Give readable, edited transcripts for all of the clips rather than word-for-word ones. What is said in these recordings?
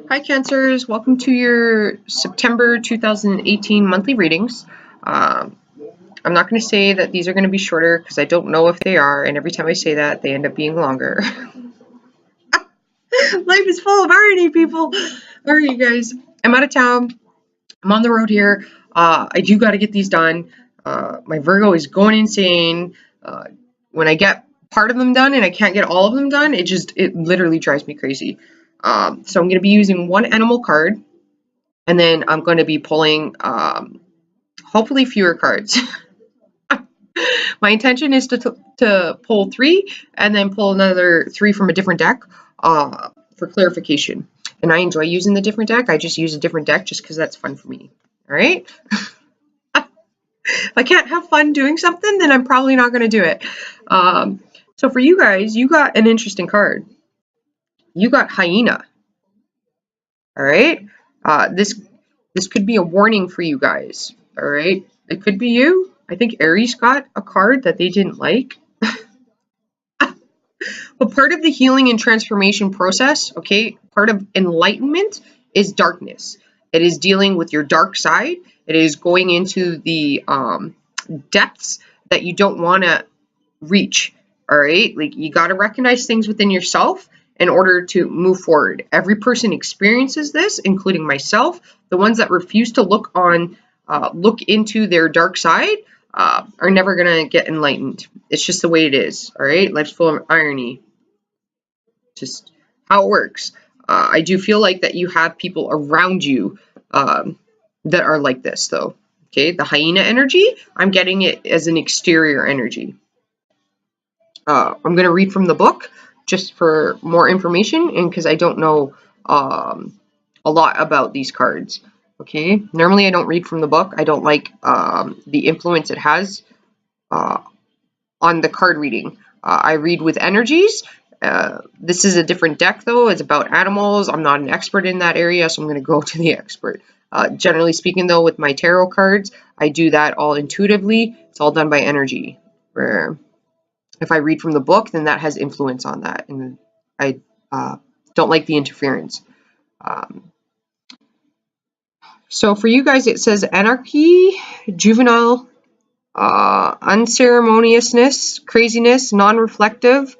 Hi Cancers, welcome to your September 2018 monthly readings. I'm not going to say that these are going to be shorter because I don't know if they are, and every time I say that, they end up being longer. Life is full of irony, people. All right, you guys, I'm out of town. I'm on the road here. I do got to get these done. My Virgo is going insane. When I get part of them done and I can't get all of them done, it literally drives me crazy. So I'm going to be using one animal card, and then I'm going to be pulling hopefully fewer cards. My intention is to pull 3 and then pull another 3 from a different deck for clarification. And I enjoy using the different deck. I just use a different deck just because that's fun for me. All right? If I can't have fun doing something, then I'm probably not going to do it. So for you guys, you got an interesting card. You got Hyena. All right? This could be a warning for you guys. All right? It could be you. I think Aries got a card that they didn't like. But part of the healing and transformation process, okay, part of enlightenment is darkness. It is dealing with your dark side. It is going into the depths that you don't want to reach, all right? Like, you got to recognize things within yourself in order to move forward. Every person experiences this, including myself. The ones that refuse to look into their dark side are never going to get enlightened. It's just the way it is, all right? Life's full of irony. Just how it works. I do feel like that you have people around you that are like this, though. Okay, the hyena energy, I'm getting it as an exterior energy. I'm going to read from the book just for more information, and because I don't know a lot about these cards. Okay, normally I don't read from the book. I don't like the influence it has on the card reading. I read with energies. This is a different deck, though. It's about animals. I'm not an expert in that area, so I'm going to go to the expert. Generally speaking, though, with my tarot cards, I do that all intuitively. It's all done by energy. Where if I read from the book, then that has influence on that, and I don't like the interference. So for you guys, it says anarchy, juvenile, unceremoniousness, craziness, non-reflective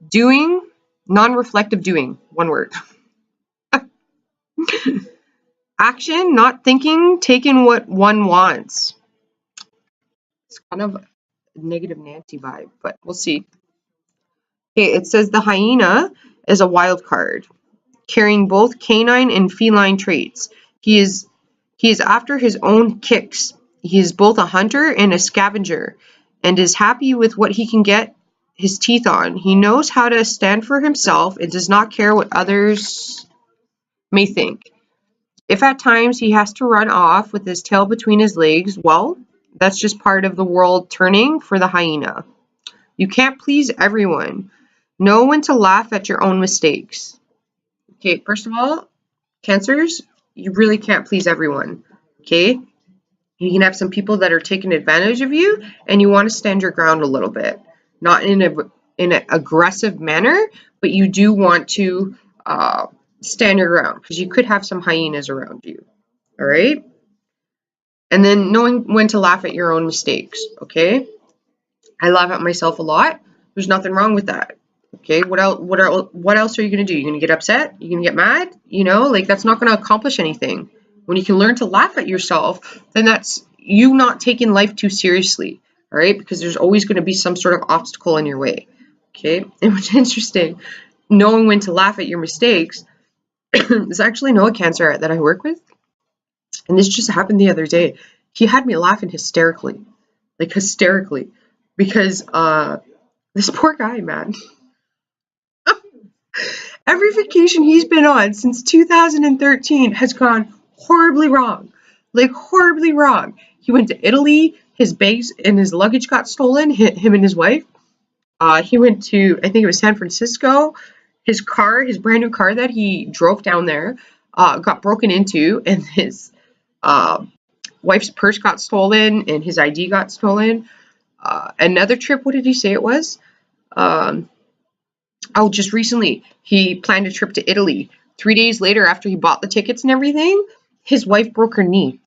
doing, one word. Action, not thinking, taking what one wants. It's kind of a negative Nancy vibe, but we'll see. Okay, it says the hyena is a wild card, carrying both canine and feline traits. He is after his own kicks. He is both a hunter and a scavenger, and is happy with what he can get his teeth on. He knows how to stand for himself and does not care what others may think. If at times he has to run off with his tail between his legs, well, that's just part of the world turning for the hyena. You can't please everyone. Know when to laugh at your own mistakes. Okay, first of all, Cancers, you really can't please everyone. Okay? You can have some people that are taking advantage of you, and you want to stand your ground a little bit. Not in an aggressive manner, but you do want to stand your ground, because you could have some hyenas around you. All right? And then knowing when to laugh at your own mistakes. Okay? I laugh at myself a lot. There's nothing wrong with that. Okay, what else are you going to do? You're going to get upset? You're going to get mad? Like, that's not going to accomplish anything. When you can learn to laugh at yourself, then that's you not taking life too seriously, all right? Because there's always going to be some sort of obstacle in your way, okay? And what's interesting, knowing when to laugh at your mistakes, there's actually Noah Cancer that I work with, and this just happened the other day. He had me laughing hysterically, because this poor guy, man. Every vacation he's been on since 2013 has gone horribly wrong. Like, horribly wrong. He went to Italy. His bags and his luggage got stolen, him and his wife. He went to, I think it was San Francisco. His brand new car that he drove down there, got broken into, and his wife's purse got stolen, and his ID got stolen. Another trip, what did he say it was? Just recently, he planned a trip to Italy. 3 days later, after he bought the tickets and everything, his wife broke her knee.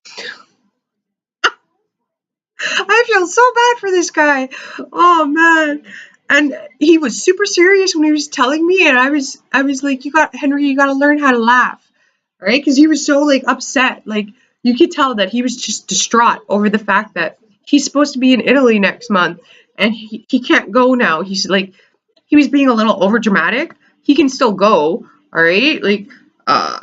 I feel so bad for this guy. Oh man. And he was super serious when he was telling me, and I was like, Henry, you got to learn how to laugh. Right? Because he was so like upset. Like you could tell that he was just distraught over the fact that he's supposed to be in Italy next month and he can't go now. He's like, he was being a little over dramatic. He can still go, all right? Like,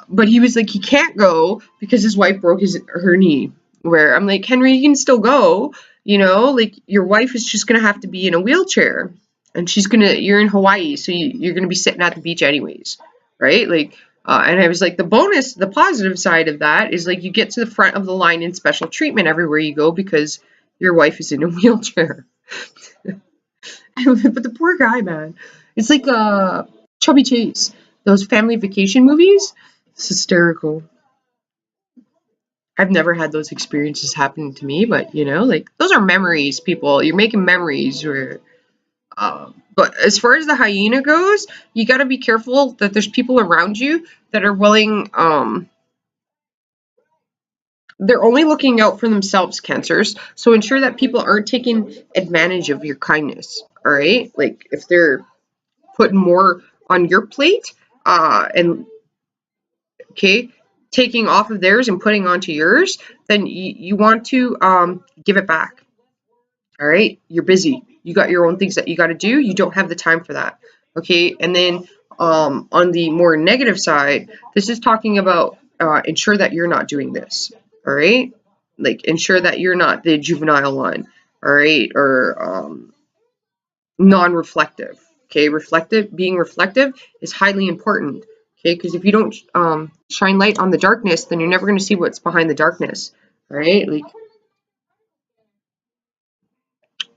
but he was like, he can't go because his wife broke her knee. Where I'm like, Henry, you can still go, like your wife is just gonna have to be in a wheelchair, and you're in Hawaii, so you're gonna be sitting at the beach anyways, right? Like, and I was like, the positive side of that is like you get to the front of the line in special treatment everywhere you go because your wife is in a wheelchair. But the poor guy, man, it's like Chubby Chase, those family vacation movies. It's hysterical. I've never had those experiences happen to me, but like those are memories, people. You're making memories where but as far as the hyena goes, you got to be careful that there's people around you that are willing they're only looking out for themselves, cancers. So ensure that people aren't taking advantage of your kindness. All right? Like if they're putting more on your plate and okay, taking off of theirs and putting onto yours, then you want to give it back. All right, you're busy. You got your own things that you got to do. You don't have the time for that. Okay, and then on the more negative side, this is talking about ensure that you're not doing this. All right, like ensure that you're not the juvenile one. All right, or non-reflective. Okay, being reflective is highly important. Okay, because if you don't shine light on the darkness, then you're never going to see what's behind the darkness. Right? Like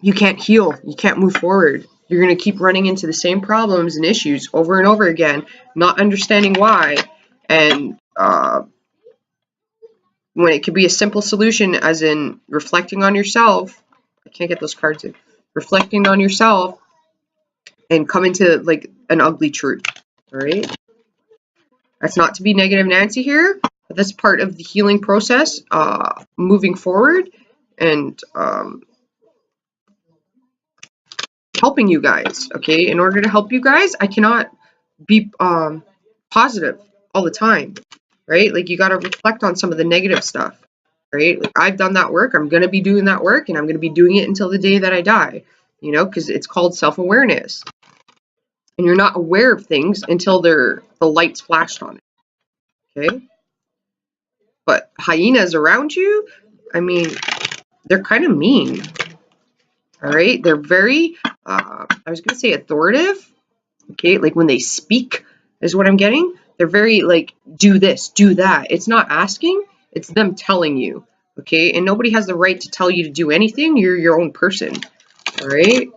you can't heal, you can't move forward. You're going to keep running into the same problems and issues over and over again, not understanding why. And when it could be a simple solution, as in reflecting on yourself, I can't get those cards in. Reflecting on yourself and coming to like an ugly truth. All right. That's not to be negative Nancy here, but that's part of the healing process, moving forward and helping you guys. Okay, in order to help you guys, I cannot be positive all the time, right? Like you got to reflect on some of the negative stuff, right? Like I've done that work. I'm going to be doing that work, and I'm going to be doing it until the day that I die, because it's called self-awareness. And you're not aware of things until the light's flashed on it, okay? But hyenas around you, I mean, they're kind of mean, all right? They're very, I was going to say authoritative, okay? Like when they speak is what I'm getting. They're very like, do this, do that. It's not asking, it's them telling you, okay? And nobody has the right to tell you to do anything. You're your own person, all right?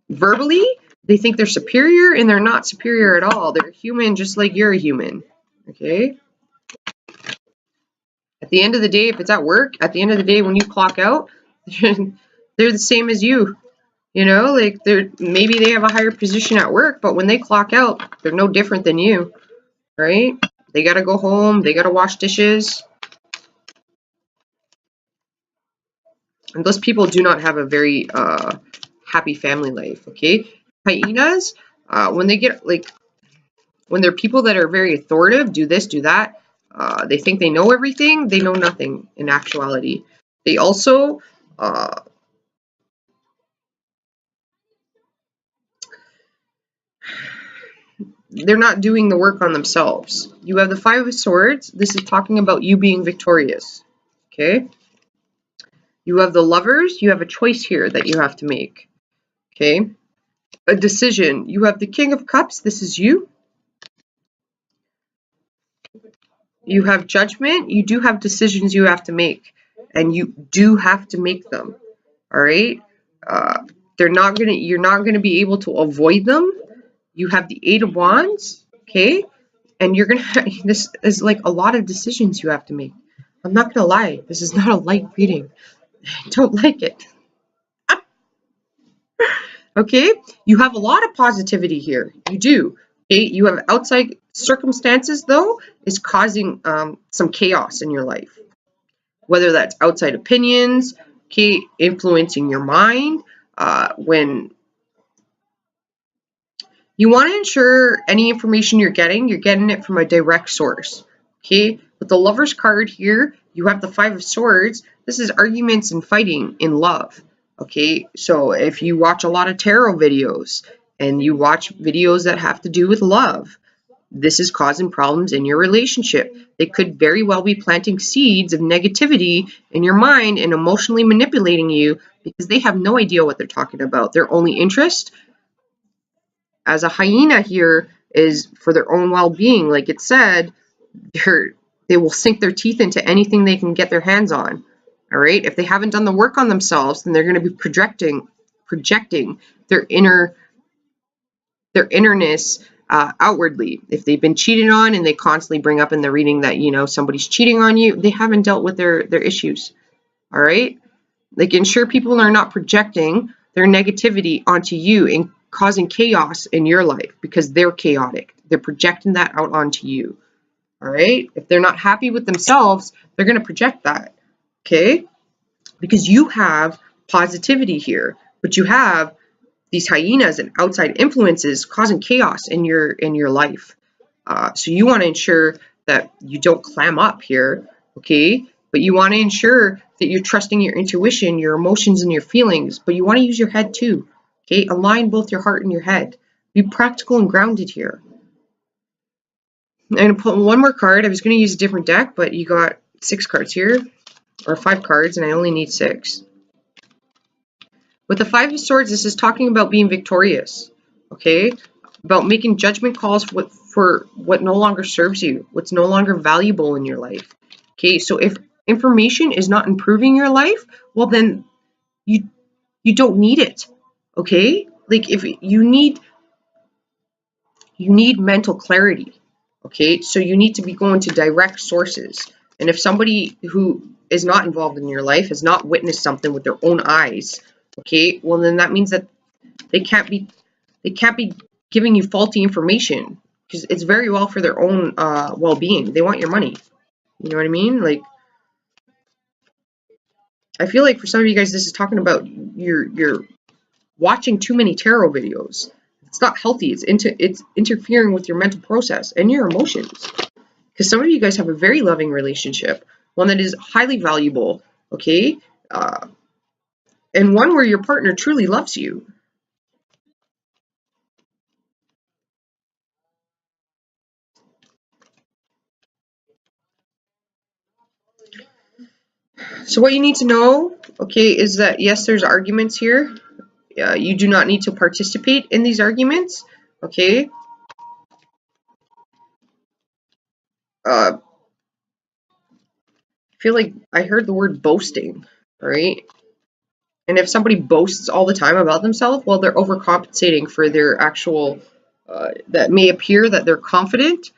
Verbally, they think they're superior, and they're not superior at all. They're human just like you're a human, okay? At the end of the day, if it's at work, at the end of the day when you clock out, they're the same as you. Like maybe they have a higher position at work, but when they clock out, they're no different than you, right? They got to go home, they got to wash dishes. And those people do not have a very happy family life, okay? Hyenas, when they get when they're people that are very authoritative, do this, do that, they think they know everything, they know nothing in actuality. They also they're not doing the work on themselves. You have the Five of Swords. This is talking about you being victorious, okay? You have the Lovers. You have a choice here that you have to make, okay? A decision. You have the King of Cups. This is you. You have Judgment. You do have decisions you have to make, and you do have to make them, all right? You're not gonna be able to avoid them. You have the Eight of Wands, okay? And you're gonna this is like a lot of decisions you have to make. I'm not gonna lie, this is not a light reading. I don't like it. Okay, you have a lot of positivity here. You do. Okay, you have outside circumstances, though, is causing some chaos in your life. Whether that's outside opinions, okay, influencing your mind, when you want to ensure any information you're getting it from a direct source. Okay, with the Lover's card here, you have the Five of Swords. This is arguments and fighting in love. Okay, so if you watch a lot of tarot videos and you watch videos that have to do with love, this is causing problems in your relationship. They could very well be planting seeds of negativity in your mind and emotionally manipulating you because they have no idea what they're talking about. Their only interest as a hyena here is for their own well-being. Like it said, they will sink their teeth into anything they can get their hands on. All right. If they haven't done the work on themselves, then they're going to be projecting their innerness outwardly. If they've been cheated on and they constantly bring up in the reading that, you know, somebody's cheating on you, they haven't dealt with their issues. All right. Like ensure people are not projecting their negativity onto you and causing chaos in your life because they're chaotic. They're projecting that out onto you. All right. If they're not happy with themselves, they're going to project that. Okay. Because you have positivity here, but you have these hyenas and outside influences causing chaos in your life. So you want to ensure that you don't clam up here, okay? But you want to ensure that you're trusting your intuition, your emotions, and your feelings. But you want to use your head too, okay? Align both your heart and your head. Be practical and grounded here. I'm going to put one more card. I was going to use a different deck, but you got 6 cards here, or 5 cards, and I only need 6. With the Five of Swords, this is talking about being victorious, okay? About making judgment calls for what no longer serves you, what's no longer valuable in your life, okay? So if information is not improving your life, well then you don't need it, okay? Like if you need mental clarity, okay? So you need to be going to direct sources. And if somebody who is not involved in your life has not witnessed something with their own eyes, okay, well then that means that they can't be giving you faulty information because it's very well for their own well-being. They want your money. You know what I mean? Like, I feel like for some of you guys, this is talking about you're watching too many tarot videos. It's not healthy. It's interfering with your mental process and your emotions. Because some of you guys have a very loving relationship, one that is highly valuable, okay? And one where your partner truly loves you. So what you need to know, okay, is that yes, there's arguments here. You do not need to participate in these arguments, okay? I feel like I heard the word boasting, right? And if somebody boasts all the time about themselves, well, they're overcompensating for their actual, that may appear that they're confident,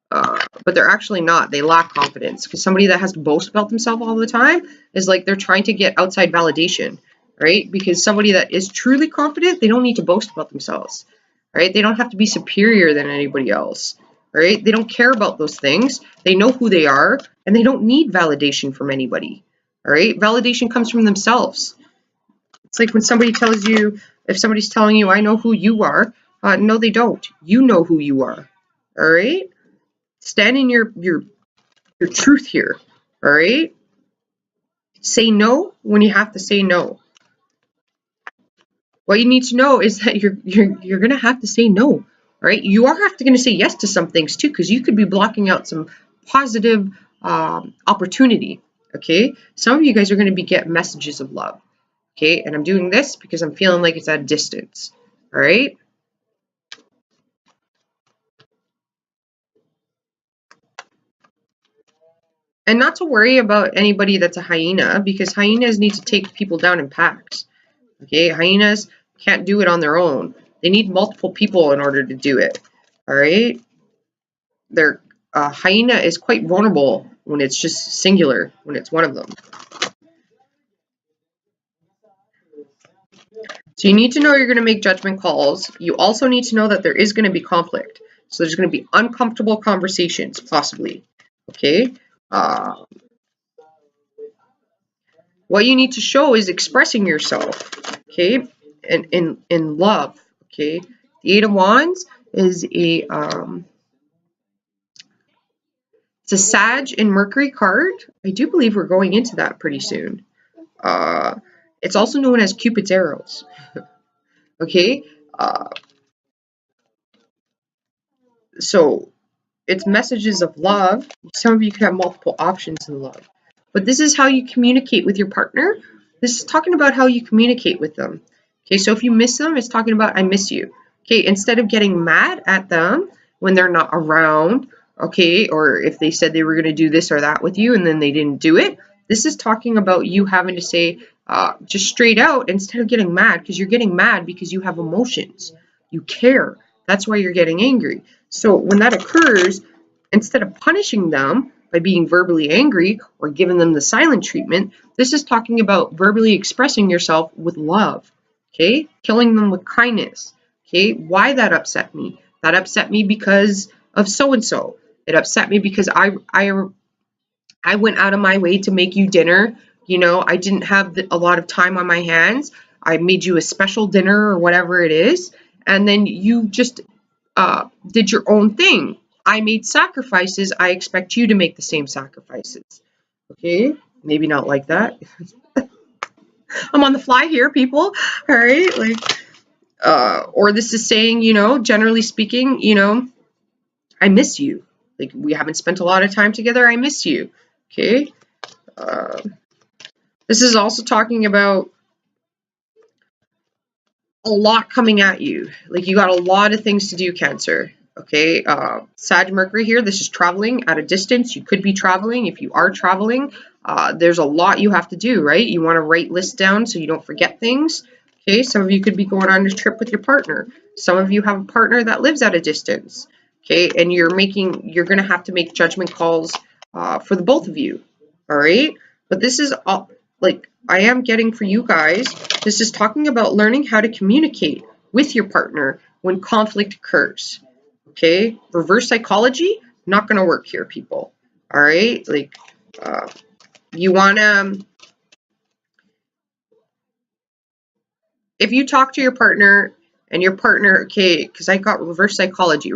but they're actually not. They lack confidence because somebody that has to boast about themselves all the time is like they're trying to get outside validation, right? Because somebody that is truly confident, they don't need to boast about themselves, right? They don't have to be superior than anybody else, right? They don't care about those things. They know who they are and they don't need validation from anybody, all right? Validation comes from themselves. It's like when somebody tells you, if somebody's telling you, I know who you are, no, they don't. You know who you are, all right? Stand in your truth here, all right? Say no when you have to say no. What you need to know is that you're gonna have to say no, all right? You are going to say yes to some things too, because you could be blocking out some positive opportunity, okay? Some of you guys are going to be getting messages of love, okay? And I'm doing this because I'm feeling like it's at a distance, all right? And not to worry about anybody that's a hyena, because hyenas need to take people down in packs. Okay, hyenas can't do it on their own. They need multiple people in order to do it. All right? Their hyena is quite vulnerable when it's just singular, when it's one of them. So you need to know you're going to make judgment calls. You also need to know that there is going to be conflict. So there's going to be uncomfortable conversations, possibly. Okay. What you need to show is expressing yourself. Okay. And in love. Okay. The Eight of Wands is it's a Sag and Mercury card. I do believe we're going into that pretty soon. It's also known as Cupid's arrows. Okay. So it's messages of love. Some of you could have multiple options in love. But this is how you communicate with your partner. This is talking about how you communicate with them. Okay, so if you miss them, it's talking about I miss you. Okay, instead of getting mad at them when they're not around, okay, or if they said they were going to do this or that with you and then they didn't do it, this is talking about you having to say just straight out instead of getting mad, because you're getting mad because you have emotions. You care. That's why you're getting angry. So when that occurs, instead of punishing them by being verbally angry or giving them the silent treatment, this is talking about verbally expressing yourself with love, okay? Killing them with kindness, okay? Why that upset me? That upset me because of so-and-so. It upset me because I went out of my way to make you dinner. You know, I didn't have a lot of time on my hands. I made you a special dinner or whatever it is, and then you just did your own thing. I made sacrifices. I expect you to make the same sacrifices. Okay? Maybe not like that. I'm on the fly here, people. All right? Or this is saying, you know, generally speaking, you know, I miss you. Like, we haven't spent a lot of time together. I miss you. Okay? This is also talking about a lot coming at you. Like, you got a lot of things to do, Cancer. Okay, Sag Mercury here. This is traveling at a distance. You could be traveling. If you are traveling, there's a lot you have to do, right? You want to write lists down so you don't forget things. Okay, some of you could be going on a trip with your partner. Some of you have a partner that lives at a distance. Okay, and you're going to have to make judgment calls for the both of you. All right, but this is all, like, I am getting for you guys. This is talking about learning how to communicate with your partner when conflict occurs. Okay, reverse psychology, not going to work here, people. All right, like, you want to, if you talk to your partner and your partner, okay, because I got reverse psychology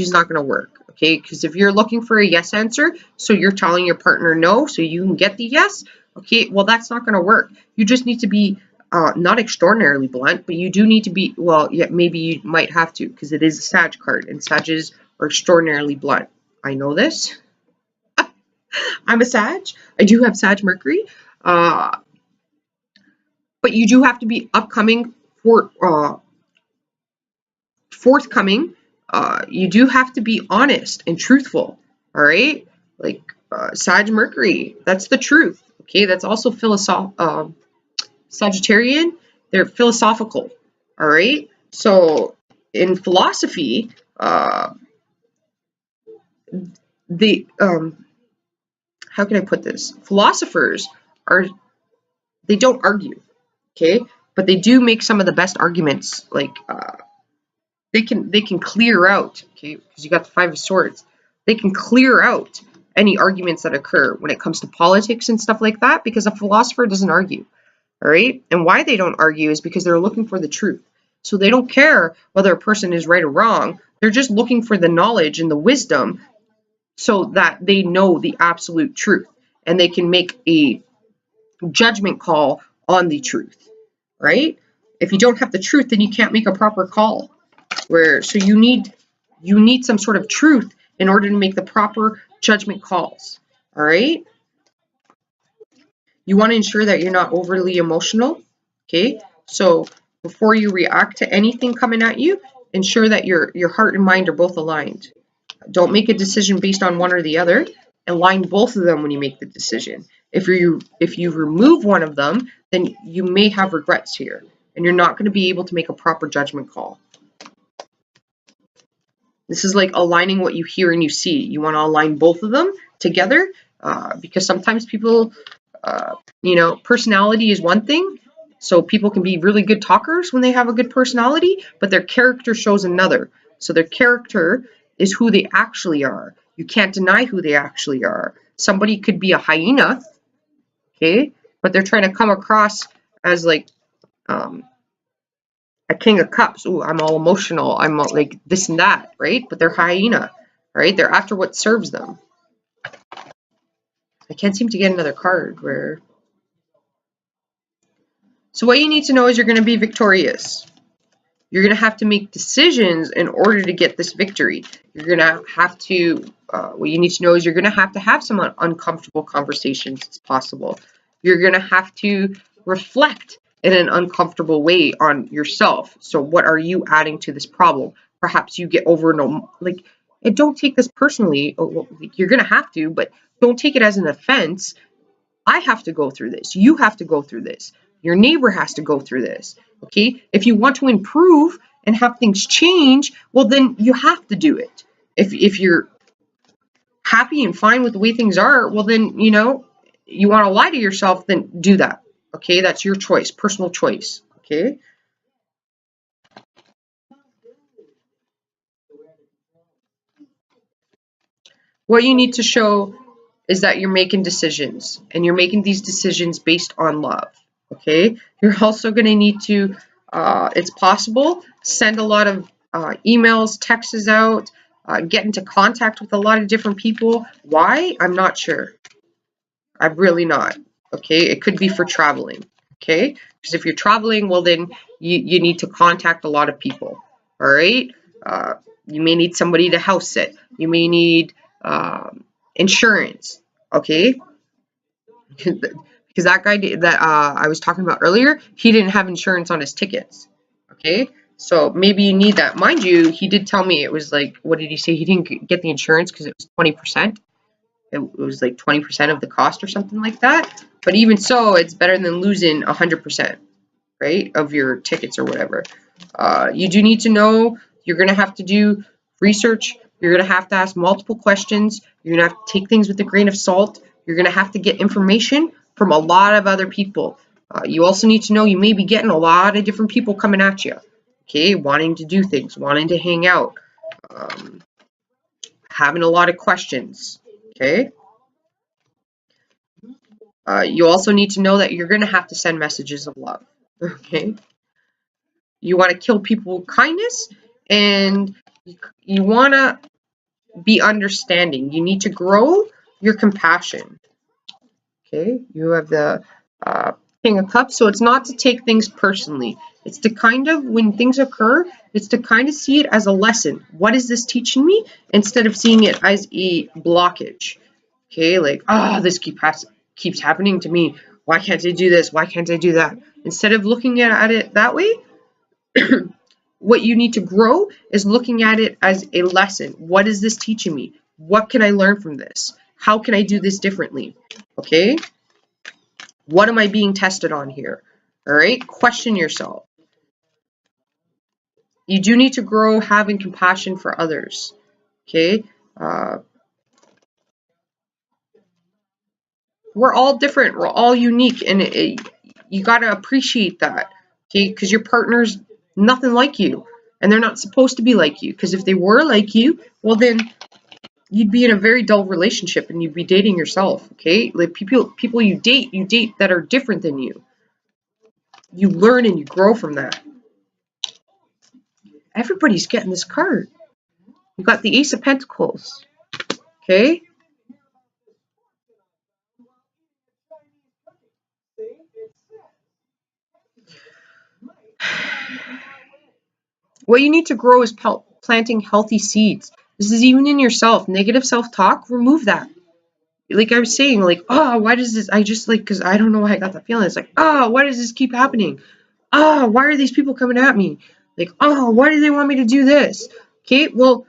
is not going to work. Okay, because if you're looking for a yes answer, so you're telling your partner no so you can get the yes, okay, well, that's not going to work. You just need to be not extraordinarily blunt, but you do need to be, well, yeah, maybe you might have to, because it is a Sag card, and Sages are extraordinarily blunt. I know this. I'm a Sag. I do have Sag Mercury. But you do have to be forthcoming. You do have to be honest and truthful. All right? Like, Sag Mercury, that's the truth. Okay, that's also Sagittarian. They're philosophical. All right? So in philosophy, how can I put this? Philosophers they don't argue, okay? But they do make some of the best arguments. Like, they can clear out, okay? Because you got the Five of Swords. They can clear out any arguments that occur when it comes to politics and stuff like that, because a philosopher doesn't argue, all right? And why they don't argue is because they're looking for the truth. So they don't care whether a person is right or wrong. They're just looking for the knowledge and the wisdom so that they know the absolute truth and they can make a judgment call on the truth, right? If you don't have the truth, then you can't make a proper call. So you need some sort of truth in order to make the proper judgment calls. All right? You want to ensure that you're not overly emotional. Okay? So before you react to anything coming at you, ensure that your heart and mind are both aligned. Don't make a decision based on one or the other. Align both of them when you make the decision. If you remove one of them, then you may have regrets here, and you're not going to be able to make a proper judgment call. This is like aligning what you hear and you see. You want to align both of them together, because sometimes people, personality is one thing. So people can be really good talkers when they have a good personality, but their character shows another. So their character is who they actually are. You can't deny who they actually are. Somebody could be a hyena, okay, but they're trying to come across as like a king of cups. Ooh, I'm all emotional. I'm all like this and that, right? But they're hyena, right? They're after what serves them. I can't seem to get another card where. So what you need to know is you're going to be victorious. You're going to have to make decisions in order to get this victory. You're going to have to, what you need to know is you're going to have some uncomfortable conversations as possible. You're going to have to reflect in an uncomfortable way on yourself. So what are you adding to this problem? Perhaps you get over, like, and don't take this personally. You're going to have to, but don't take it as an offense. I have to go through this. You have to go through this. Your neighbor has to go through this. Okay? If you want to improve and have things change, well, then you have to do it. If you're happy and fine with the way things are, well, then, you want to lie to yourself, then do that. Okay? That's your choice, personal choice. Okay? What you need to show is that you're making decisions, and you're making these decisions based on love. Okay? You're also going to need to, it's possible, send a lot of emails, texts out, get into contact with a lot of different people. Why? I'm not sure. I'm really not. Okay? It could be for traveling. Okay? Because if you're traveling, well, then you need to contact a lot of people. All right? You may need somebody to house sit. You may need insurance. Okay? Because that guy that I was talking about earlier, he didn't have insurance on his tickets. Okay? So maybe you need that. Mind you, he did tell me it was like, what did he say? He didn't get the insurance because it was 20%. It was like 20% of the cost or something like that. But even so, it's better than losing 100%, right, of your tickets or whatever. You do need to know you're going to have to do research. You're going to have to ask multiple questions. You're going to have to take things with a grain of salt. You're going to have to get information from a lot of other people. You also need to know you may be getting a lot of different people coming at you, okay, wanting to do things, wanting to hang out, having a lot of questions, okay? You also need to know that you're going to have to send messages of love, okay? You want to kill people with kindness, and you want to be understanding. You need to grow your compassion. Okay, you have the King of Cups, so it's not to take things personally. It's to kind of, when things occur, it's to kind of see it as a lesson. What is this teaching me? Instead of seeing it as a blockage. Okay, like, this keeps happening to me. Why can't I do this? Why can't I do that? Instead of looking at it that way, what you need to grow is looking at it as a lesson. What is this teaching me? What can I learn from this? How can I do this differently? Okay? What am I being tested on here? All right? Question yourself. You do need to grow having compassion for others. Okay? We're all different. We're all unique. And you got to appreciate that. Okay? Because your partner's nothing like you. And they're not supposed to be like you. Because if they were like you, well then you'd be in a very dull relationship and you'd be dating yourself, okay? Like people you date that are different than you. You learn and you grow from that. Everybody's getting this card. You got the Ace of Pentacles, okay? What you need to grow is planting healthy seeds. This is even in yourself. Negative self-talk, remove that. Like I was saying, like, why does this, because I don't know why I got that feeling. It's like, why does this keep happening? Why are these people coming at me? Like, why do they want me to do this? Okay, well,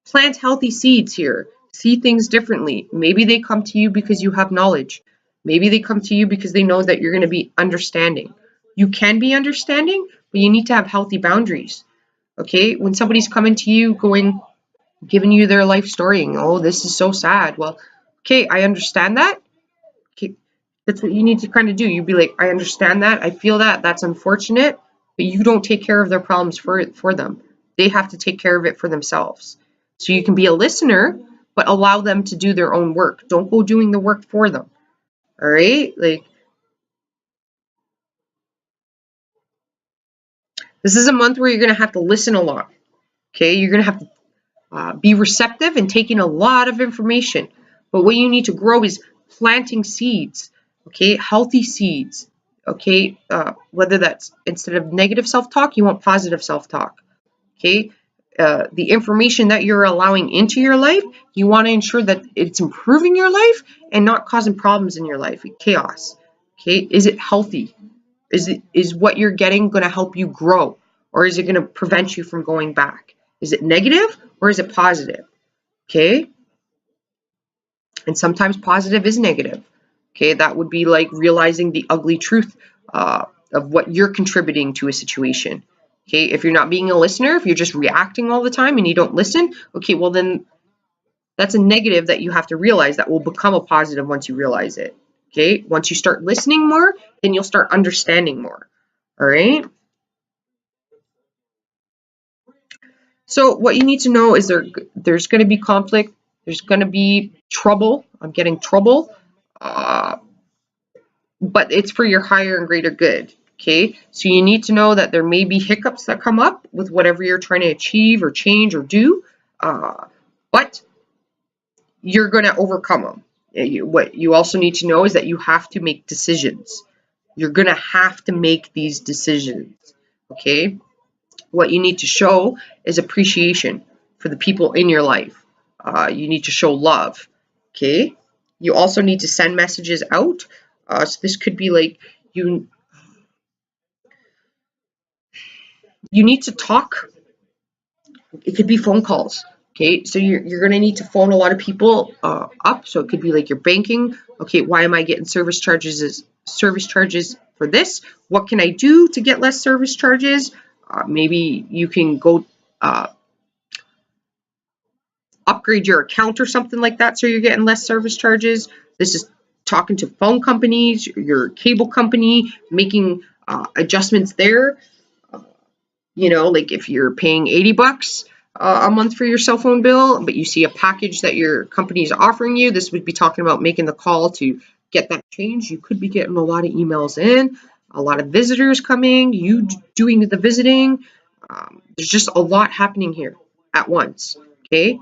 plant healthy seeds here. See things differently. Maybe they come to you because you have knowledge. Maybe they come to you because they know that you're going to be understanding. You can be understanding, but you need to have healthy boundaries. Okay, when somebody's coming to you giving you their life story, and, this is so sad. Well, okay, I understand that. Okay, that's what you need to kind of do. You'd be like, I understand that. I feel that. That's unfortunate, but you don't take care of their problems for them. They have to take care of it for themselves. So you can be a listener, but allow them to do their own work. Don't go doing the work for them. All right? Like, this is a month where you're going to have to listen a lot. Okay? You're going to have to be receptive and take in a lot of information. But what you need to grow is planting seeds. Okay? Healthy seeds. Okay? Whether that's instead of negative self-talk, you want positive self-talk. Okay? The information that you're allowing into your life, you want to ensure that it's improving your life and not causing problems in your life, chaos. Okay? Is it healthy? Is what you're getting going to help you grow, or is it going to prevent you from going back? Is it negative or is it positive? Okay? And sometimes positive is negative. Okay? That would be like realizing the ugly truth of what you're contributing to a situation. Okay? If you're not being a listener, if you're just reacting all the time and you don't listen, okay, well then that's a negative that you have to realize that will become a positive once you realize it. Okay? Once you start listening more, then you'll start understanding more. All right? So what you need to know is there's going to be conflict. There's going to be trouble. I'm getting trouble. But it's for your higher and greater good. Okay? So you need to know that there may be hiccups that come up with whatever you're trying to achieve or change or do. But you're going to overcome them. What you also need to know is that you have to make decisions. You're going to have to make these decisions. Okay? What you need to show is appreciation for the people in your life. You need to show love. Okay? You also need to send messages out. So this could be like you need to talk. It could be phone calls. Okay, so you're going to need to phone a lot of people up. So it could be like your banking. Okay, why am I getting service charges for this? What can I do to get less service charges? Maybe you can go upgrade your account or something like that so you're getting less service charges. This is talking to phone companies, your cable company, making adjustments there. You know, like if you're paying $80 a month for your cell phone bill, but you see a package that your company is offering you, this would be talking about making the call to get that changed. You could be getting a lot of emails in, a lot of visitors coming, you doing the visiting. There's just a lot happening here at once. Okay.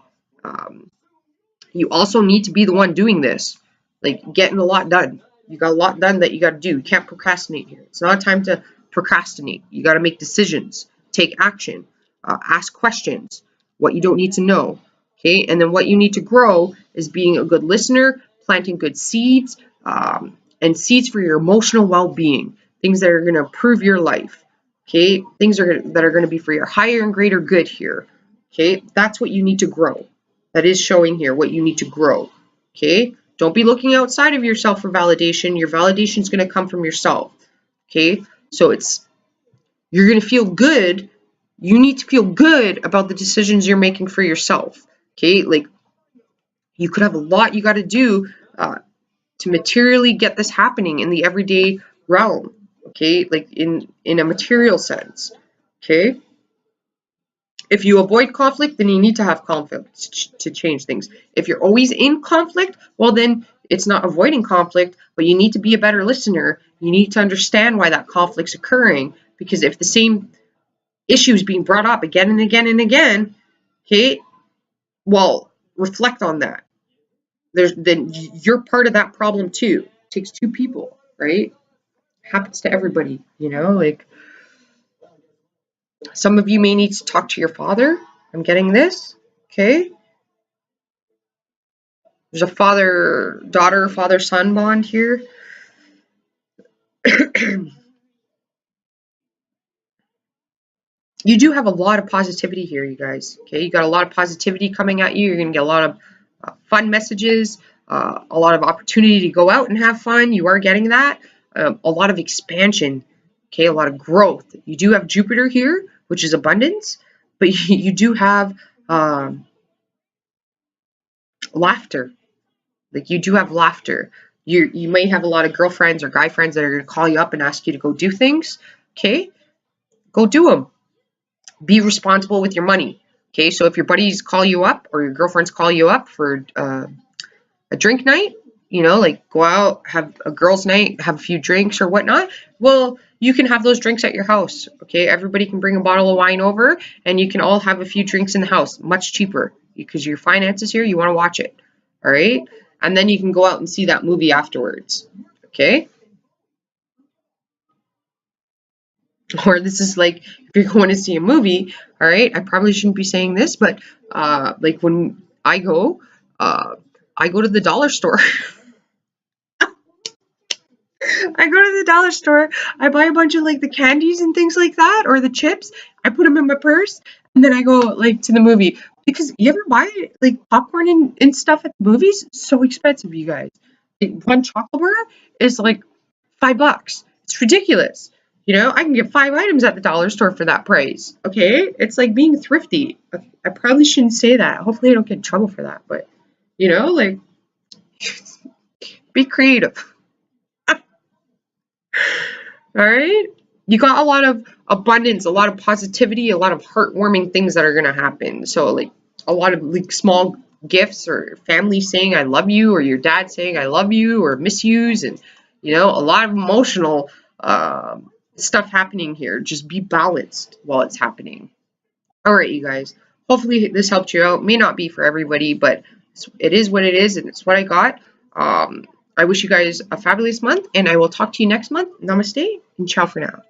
You also need to be the one doing this, like getting a lot done. You got a lot done that you got to do. You can't procrastinate here. It's not a time to procrastinate. You got to make decisions, take action, ask questions, what you don't need to know. Okay, and then what you need to grow is being a good listener, planting good seeds, and seeds for your emotional well-being, things that are going to improve your life. Okay, things that are going to be for your higher and greater good here. Okay, that's what you need to grow. That is showing here what you need to grow. Okay, don't be looking outside of yourself for validation. Your validation is going to come from yourself. Okay, so you're going to feel good. You need to feel good about the decisions you're making for yourself. Okay, like you could have a lot you got to do to materially get this happening in the everyday realm. Okay, like in a material sense. Okay. If you avoid conflict, then you need to have conflict to change things. If you're always in conflict, well, then it's not avoiding conflict, but you need to be a better listener. You need to understand why that conflict's occurring, because if the same issue is being brought up again and again and again, okay, well, reflect on that. Then you're part of that problem too. It takes two people, right? Happens to everybody, like some of you may need to talk to your father. I'm getting this, okay? There's a father-daughter, father-son bond here. You do have a lot of positivity here, you guys. Okay, you got a lot of positivity coming at you. You're going to get a lot of fun messages, a lot of opportunity to go out and have fun. You are getting that. A lot of expansion, okay, a lot of growth. You do have Jupiter here, which is abundance, but you do have laughter. Like you do have laughter. You may have a lot of girlfriends or guy friends that are going to call you up and ask you to go do things. Okay, go do them. be responsible with your money. Okay, so if your buddies call you up or your girlfriends call you up for a drink night, you know, like go out, have a girls' night, have a few drinks or whatnot, well, you can have those drinks at your house. Okay, everybody can bring a bottle of wine over and you can all have a few drinks in the house, much cheaper because your finances here, you want to watch it. All right, and then you can go out and see that movie afterwards. Okay. Or this is like if you're going to see a movie, all right, I probably shouldn't be saying this, but like when uh I go to the dollar store. I go to the dollar store, I buy a bunch of like the candies and things like that, or the chips, I put them in my purse, and then I go like to the movie. Because you ever buy like popcorn and stuff at the movies? It's so expensive, you guys. Like, one chocolate bar is like $5. It's ridiculous. You know, I can get 5 items at the dollar store for that price. Okay, it's like being thrifty. I probably shouldn't say that. Hopefully, I don't get in trouble for that. But you know, like, be creative. All right. You got a lot of abundance, a lot of positivity, a lot of heartwarming things that are going to happen. So, like, a lot of like small gifts or family saying I love you or your dad saying I love you or miss yous and, you know, a lot of emotional stuff happening here. Just be balanced while it's happening. All right, you guys. Hopefully this helped you out. May not be for everybody, but it is what it is, and it's what I got. I wish you guys a fabulous month, and I will talk to you next month. Namaste, and ciao for now.